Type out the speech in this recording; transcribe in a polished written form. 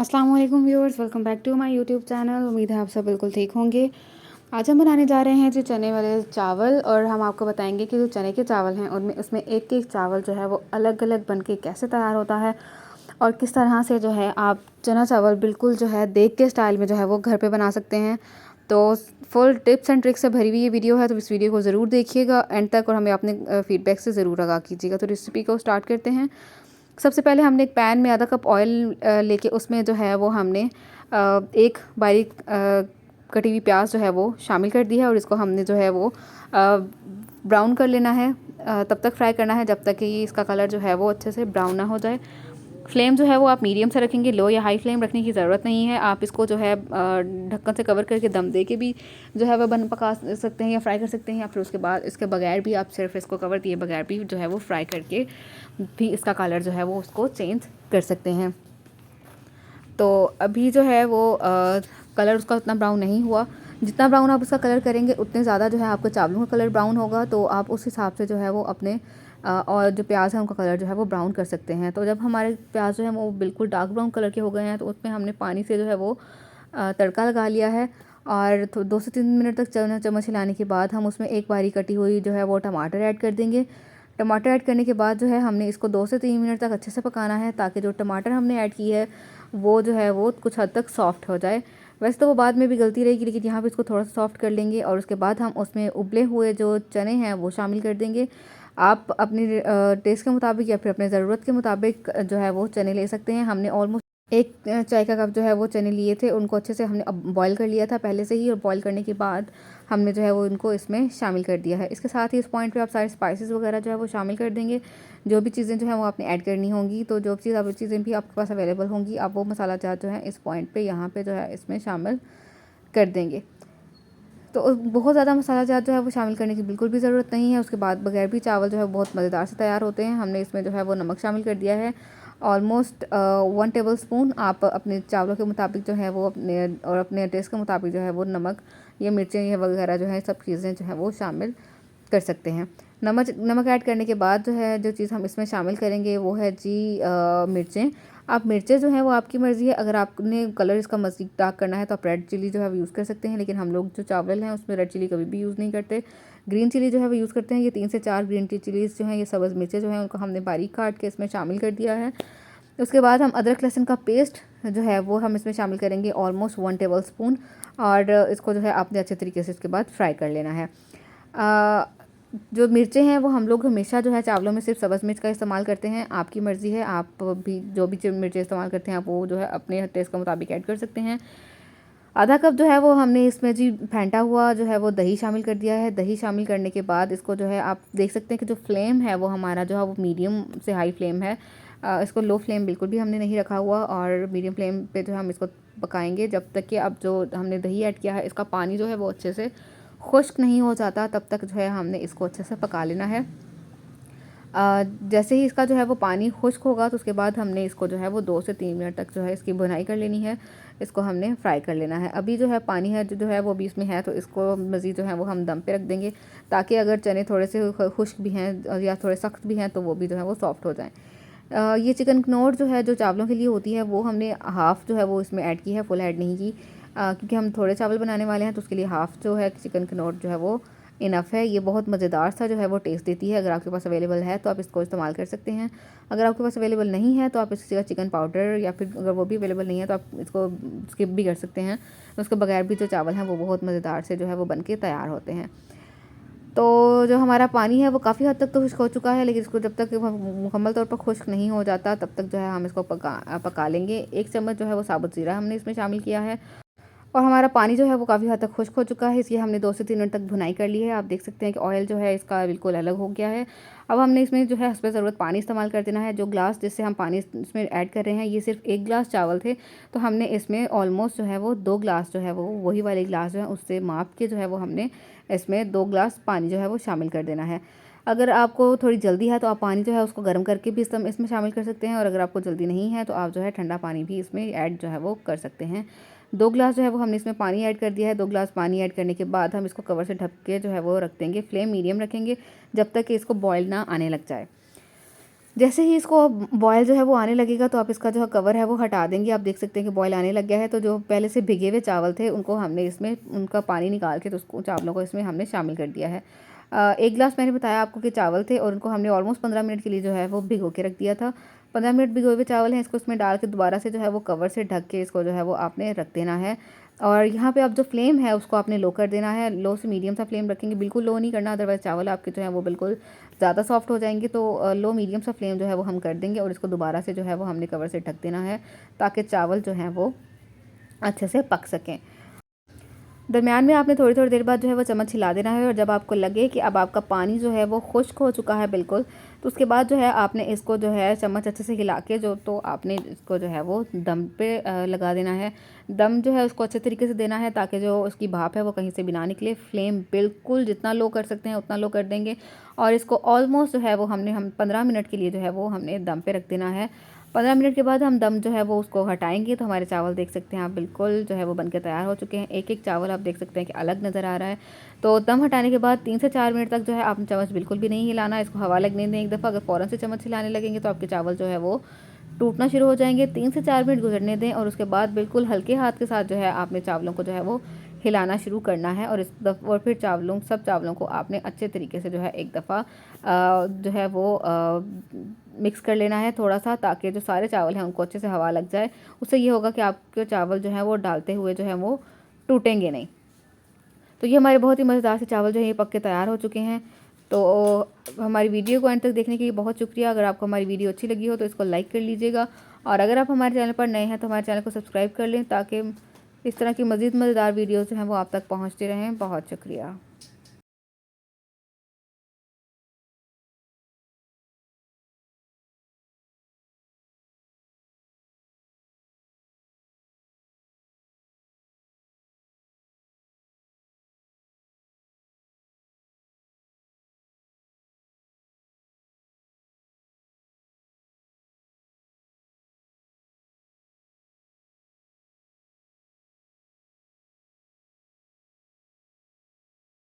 अस्सलाम वालेकुम viewers, welcome back to my YouTube channel. उम्मीद है आप सब बिल्कुल ठीक होंगे। आज हम बनाने जा रहे हैं जी चने वाले चावल, और हम आपको बताएंगे कि जो चने के चावल हैं उनमें उसमें एक एक चावल जो है वो अलग अलग बन के कैसे तैयार होता है, और किस तरह से जो है आप चना चावल बिल्कुल जो है देग के स्टाइल में जो है वो घर पे बना सकते हैं। तो फुल टिप्स एंड ट्रिक्स से भरी हुई ये वीडियो है, तो इस वीडियो को ज़रूर देखिएगा एंड तक, और हमें अपने फीडबैक से ज़रूर आगाह कीजिएगा। तो रेसिपी को स्टार्ट करते हैं। सबसे पहले हमने एक पैन में आधा कप ऑयल लेके उसमें जो है वो हमने एक बारीक कटी हुई प्याज जो है वो शामिल कर दी है, और इसको हमने जो है वो ब्राउन कर लेना है। तब तक फ्राई करना है जब तक कि इसका कलर जो है वो अच्छे से ब्राउन ना हो जाए। फ्लेम जो है वो आप मीडियम से रखेंगे, लो या हाई फ्लेम रखने की ज़रूरत नहीं है। आप इसको जो है ढक्कन से कवर करके दम दे के भी जो है वह बन पका सकते हैं या फ्राई कर सकते हैं, या फिर उसके बाद इसके बगैर भी आप सिर्फ इसको कवर दिए बगैर भी जो है वो फ्राई करके भी इसका कलर जो है वो उसको चेंज कर सकते हैं। तो अभी जो है वो कलर उसका उतना ब्राउन नहीं हुआ। जितना ब्राउन आप उसका कलर करेंगे उतने ज़्यादा जो है आपका चावलों का कलर ब्राउन होगा, तो आप उस हिसाब से जो है वो अपने और जो प्याज है उनका कलर जो है वो ब्राउन कर सकते हैं। तो जब हमारे प्याज जो है वो बिल्कुल डार्क ब्राउन कलर के हो गए हैं, तो उसमें हमने पानी से जो है वो तड़का लगा लिया है, और 2 से 3 मिनट तक चम्मच हिलाने के बाद हम उसमें एक बारी कटी हुई जो है वो टमाटर ऐड कर देंगे। टमाटर ऐड करने के बाद जो है हमने इसको 2 से 3 मिनट तक अच्छे से पकाना है, ताकि जो टमाटर हमने ऐड की है वो जो है वो कुछ हद तक सॉफ्ट हो जाए। वैसे तो वो बाद में भी गलती रहेगी, लेकिन यहाँ पे इसको थोड़ा सा सॉफ्ट कर लेंगे, और उसके बाद हम उसमें उबले हुए जो चने हैं वो शामिल कर देंगे। आप अपने टेस्ट के मुताबिक या फिर अपने ज़रूरत के मुताबिक जो है वो चने ले सकते हैं। हमने ऑलमोस्ट एक चाय का कप जो है वो चने लिए थे, उनको अच्छे से हमने अब बॉईल कर लिया था पहले से ही, और बॉईल करने के बाद हमने जो है वो इनको इसमें शामिल कर दिया है। इसके साथ ही इस पॉइंट पे आप सारे स्पाइसेस वगैरह जो है वो शामिल कर देंगे। जो भी चीज़ें जो है वो आपने ऐड करनी होंगी, तो जो चीज़ें भी आपके पास अवेलेबल होंगी आप वो मसाला जात जो है इस पॉइंट पे यहाँ पे जो है इसमें शामिल कर देंगे। तो बहुत ज़्यादा मसाला जात जो है वो शामिल करने की बिल्कुल भी ज़रूरत नहीं है। उसके बाद बगैर भी चावल जो है बहुत मज़ेदार से तैयार होते हैं। हमने इसमें जो है वो नमक शामिल कर दिया है, ऑलमोस्ट 1 टेबल स्पून। आप अपने चावलों के मुताबिक जो है वो अपने टेस्ट के मुताबिक जो है वो नमक या मिर्चें या वगैरह जो है सब चीज़ें जो है वो शामिल कर सकते हैं। नमक ऐड करने के बाद जो है जो चीज़ हम इसमें शामिल करेंगे वो है जी मिर्चें। आप मिर्चें जो हैं वो आपकी मर्ज़ी है, अगर आपने कलर इसका मज़ीद डार्क करना है तो आप रेड चिली जो है वो यूज़ कर सकते हैं, लेकिन हम लोग जो चावल हैं उसमें रेड चिली कभी भी यूज़ नहीं करते, ग्रीन चिली जो है वो यूज़ करते हैं। ये 3 से 4 ग्रीन चिलीज़ जो हैं, ये सब्ज़ मिर्चें जो हैं उनको हमने बारीक काट के इसमें शामिल कर दिया है। उसके बाद हम अदरक लहसुन का पेस्ट जो है वो हम इसमें शामिल करेंगे, ऑलमोस्ट 1 टेबल स्पून, और इसको जो है आपने अच्छे तरीके से इसके बाद फ्राई कर लेना है। जो मिर्चें हैं वो हम लोग हमेशा जो है चावलों में सिर्फ सब्ज़ मिर्च का इस्तेमाल करते हैं। आपकी मर्ज़ी है, आप भी जो भी मिर्चें इस्तेमाल करते हैं आप वो जो है अपने टेस्ट के मुताबिक ऐड कर सकते हैं। आधा कप जो है वो हमने इसमें जी फेंटा हुआ जो है वो दही शामिल कर दिया है। दही शामिल करने के बाद इसको जो है आप देख सकते हैं कि जो फ्लेम है वो हमारा जो है वो मीडियम से हाई फ्लेम है। इसको लो फ्लेम बिल्कुल भी हमने नहीं रखा हुआ, और मीडियम फ्लेम पे जो है हम इसको पकाएंगे जब तक कि अब जो हमने दही ऐड किया है इसका पानी जो है वो अच्छे से खुश्क नहीं हो जाता, तब तक जो है हमने इसको अच्छे से पका लेना है। जैसे ही इसका जो है वो पानी खुश्क होगा तो उसके बाद हमने इसको जो है वो 2 से 3 मिनट तक जो है इसकी भुनाई कर लेनी है। इसको हमने फ्राई कर लेना है। अभी जो है पानी है जो है वो भी इसमें है, तो इसको मज़ीद जो है वो हम दम पे रख देंगे, ताकि अगर चने थोड़े से खुश्क भी हैं या थोड़े सख्त भी हैं तो वो भी जो है वो सॉफ्ट हो जाएँ। ये चिकन कनौर जो है जो चावलों के लिए होती है वो हमने हाफ़ जो है वो इसमें ऐड की है, फुल ऐड नहीं की, क्योंकि हम थोड़े चावल बनाने वाले हैं, तो उसके लिए हाफ़ जो है चिकन कनौर जो है वो इनफ है। ये बहुत मज़ेदार सा जो है वो टेस्ट देती है। अगर आपके पास अवेलेबल है तो आप इसको इस्तेमाल कर सकते हैं। अगर आपके पास अवेलेबल नहीं है तो आप इसकी जगह चिकन पाउडर, या फिर अगर वो भी अवेलेबल नहीं है तो आप इसको स्किप भी कर सकते हैं। उसके बगैर भी जो चावल हैं वो बहुत मज़ेदार से जो है वो बन के तैयार होते हैं। तो जो हमारा पानी है वो काफ़ी हद तक तो खुश्क हो चुका है, लेकिन इसको जब तक मुकम्मल तौर पर खुश्क नहीं हो जाता तब तक जो है हम इसको पका लेंगे। 1 चम्मच जो है वो साबुत ज़ीरा हमने इसमें शामिल किया है, और हमारा पानी जो है वो काफ़ी हद तक खुश्क हो चुका है, इसलिए हमने 2 से 3 मिनट तक भुनाई कर ली है। आप देख सकते हैं कि ऑयल जो है इसका बिल्कुल अलग हो गया है। अब हमने इसमें जो है हस्बे ज़रूरत पानी इस्तेमाल कर देना है। जो ग्लास जिससे हम पानी इसमें ऐड कर रहे हैं ये सिर्फ 1 ग्लास चावल थे, तो हमने इसमें ऑलमोस्ट जो है वो 2 ग्लास जो है वो वही वाले ग्लास जो है उससे माप के जो है वो हमने इसमें 2 ग्लास पानी जो है वो शामिल कर देना है। अगर आपको थोड़ी जल्दी है तो आप पानी जो है उसको गर्म करके भी इसमें शामिल कर सकते हैं, और अगर आपको जल्दी नहीं है तो आप जो है ठंडा पानी भी इसमें ऐड जो है वो कर सकते हैं। 2 ग्लास जो है वो हमने इसमें पानी ऐड कर दिया है। 2 ग्लास पानी ऐड करने के बाद हम इसको कवर से ढक के जो है वो रख देंगे। फ्लेम मीडियम रखेंगे जब तक कि इसको बॉयल ना आने लग जाए। जैसे ही इसको बॉयल जो है वो आने लगेगा तो आप इसका जो कवर है वो हटा देंगे। आप देख सकते हैं कि बॉयल आने लग गया है। तो जो पहले से भिगे हुए चावल थे उनको हमने इसमें उनका पानी निकाल के तो उसको चावलों को इसमें हमने शामिल कर दिया है। 1 गिलास मैंने बताया आपको कि चावल थे और उनको हमने ऑलमोस्ट 15 मिनट के लिए जो है वो भिगो के रख दिया था। 15 मिनट भिगोए हुए चावल हैं, इसको इसमें डाल के दोबारा से जो है वो कवर से ढक के इसको जो है वो आपने रख देना है। और यहाँ पे आप जो फ्लेम है उसको आपने लो कर देना है। लो से मीडियम सा फ्लेम रखेंगे, बिल्कुल लो नहीं करना, अदरवाइज़ चावल आपके जो है वो बिल्कुल ज़्यादा सॉफ्ट हो जाएंगे। तो लो मीडियम सा फ्लेम जो है वो हम कर देंगे और इसको दोबारा से जो है वो हमने कवर से ढक देना है ताकि चावल जो हैं वो अच्छे से पक सकें। दरमियान में आपने थोड़ी थोड़ी देर बाद जो है वो चम्मच हिला देना है और जब आपको लगे कि अब आपका पानी जो है वो खुश्क हो चुका है बिल्कुल, तो उसके बाद जो है आपने इसको जो है चम्मच अच्छे से हिला के तो आपने इसको जो है वो दम पे लगा देना है। दम जो है उसको अच्छे तरीके से देना है ताकि जो उसकी भाप है वो कहीं से भी ना निकले। फ्लेम बिल्कुल जितना लो कर सकते हैं उतना लो कर देंगे और इसको ऑलमोस्ट जो है वो हम 15 मिनट के लिए जो है वो हमने दम पे रख देना है। 15 मिनट के बाद हम दम जो है वो उसको हटाएंगे तो हमारे चावल देख सकते हैं आप बिल्कुल जो है वो बनके तैयार हो चुके हैं। एक एक चावल आप देख सकते हैं कि अलग नज़र आ रहा है। तो दम हटाने के बाद 3 से 4 मिनट तक जो है आपने चम्मच बिल्कुल भी नहीं हिलाना, इसको हवा लगने दें एक दफ़ा। अगर फ़ौरन से चम्मच हिलाने लगेंगे तो आपके चावल जो है वो टूटना शुरू हो जाएंगे। 3 से 4 मिनट गुजरने दें और उसके बाद बिल्कुल हल्के हाथ के साथ जो है आपने चावलों को जो है वो हिलाना शुरू करना है और और फिर सब चावलों को आपने अच्छे तरीके से जो है एक दफ़ा जो है वो मिक्स कर लेना है थोड़ा सा, ताकि जो सारे चावल हैं उनको अच्छे से हवा लग जाए। उससे ये होगा कि आपके चावल जो हैं वो डालते हुए जो है वो टूटेंगे नहीं। तो ये हमारे बहुत ही मज़ेदार से चावल जो है ये पक के तैयार हो चुके हैं। तो हमारी वीडियो को एंड तक देखने के लिए बहुत शुक्रिया। अगर आपको हमारी वीडियो अच्छी लगी हो तो इसको लाइक कर लीजिएगा और अगर आप हमारे चैनल पर नए हैं तो हमारे चैनल को सब्सक्राइब कर लें ताकि इस तरह की मज़ीद मज़ेदार वीडियोज़ जो हैं वो आप तक पहुँचते रहें। बहुत शुक्रिया।